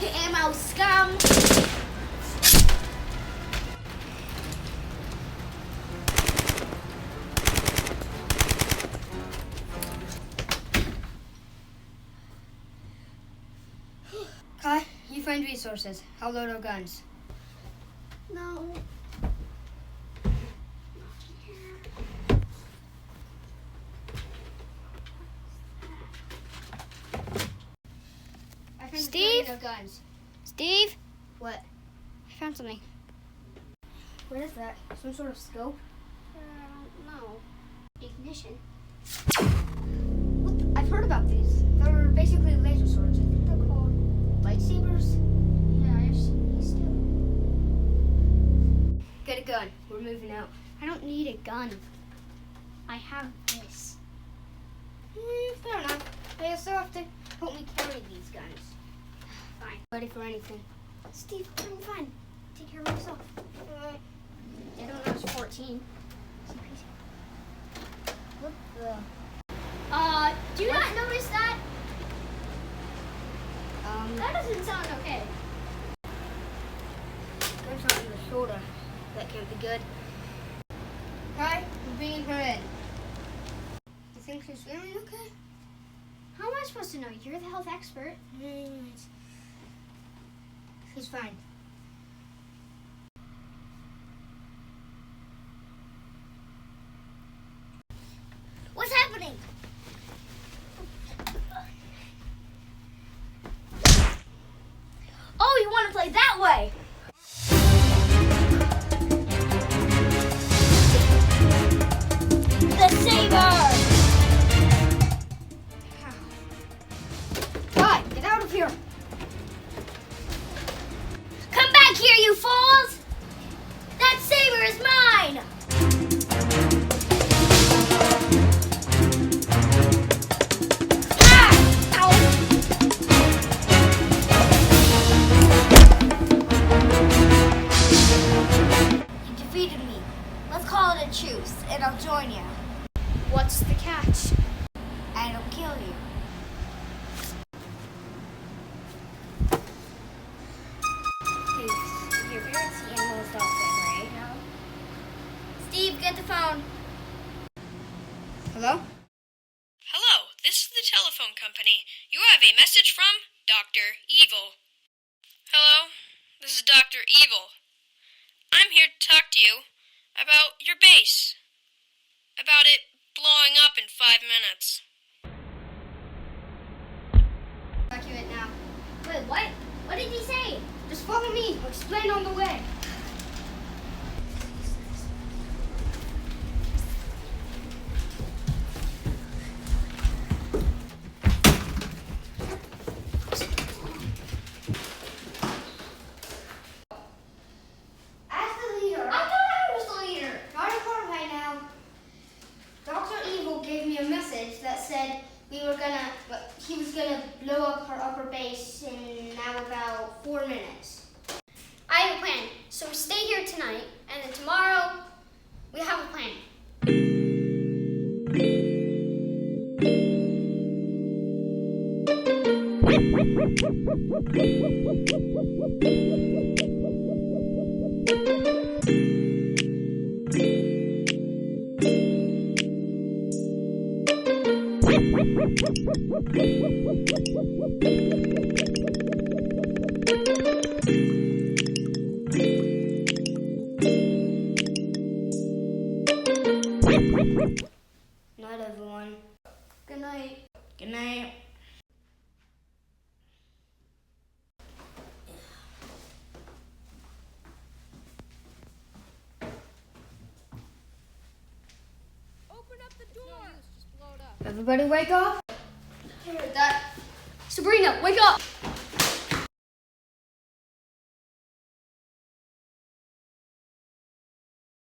Ammo scum! Kai, you find resources. I'll load our guns. No. I found Steve? our guns. Steve? What? I found something. What is that? Some sort of scope? No. Ignition. I've heard about these. They're basically laser swords. I think they're called lightsabers. Yeah, I've seen these too. Get a gun. We're moving out. I don't need a gun. I have this. Fair enough. But you still have to help me carry these guns. Fine. Ready for anything. Steve, I'm fine. Take care of myself. I don't know, I was 14. What the? Do you not notice that? That That doesn't sound okay. gunshot in the shoulder. That can't be good. Kai, we're bringing her in. You think she's feeling okay? How am I supposed to know? You're the health expert. She's fine. What's happening? Oh, you want to play that way? The saber! Kai, get out of here! Come back here, you fools! That saber is mine! Ah! Ow! You defeated me. Let's call it a truce, and I'll join you. What's the catch? I don't kill you. Your favorite sea animal is dolphin, right? No. Steve, get the phone. Hello? Hello, this is the telephone company. You have a message from Dr. Evil. Hello, this is Dr. Evil. I'm here to talk to you about your base. About it blowing up in 5 minutes. Evacuate now. Wait, what? What did he say? Just follow me. I'll explain on the way. As the leader, I thought I was the leader. not important right now. Dr. Evil gave me a message that said he was gonna blow up our upper base in now about 4 minutes. I have a plan. So we stay here tonight, and then tomorrow we have a plan. Night, everyone. Good night. Good night. Open up the door! Just blow it up. Everybody wake up. Heard that. Sabrina, wake up!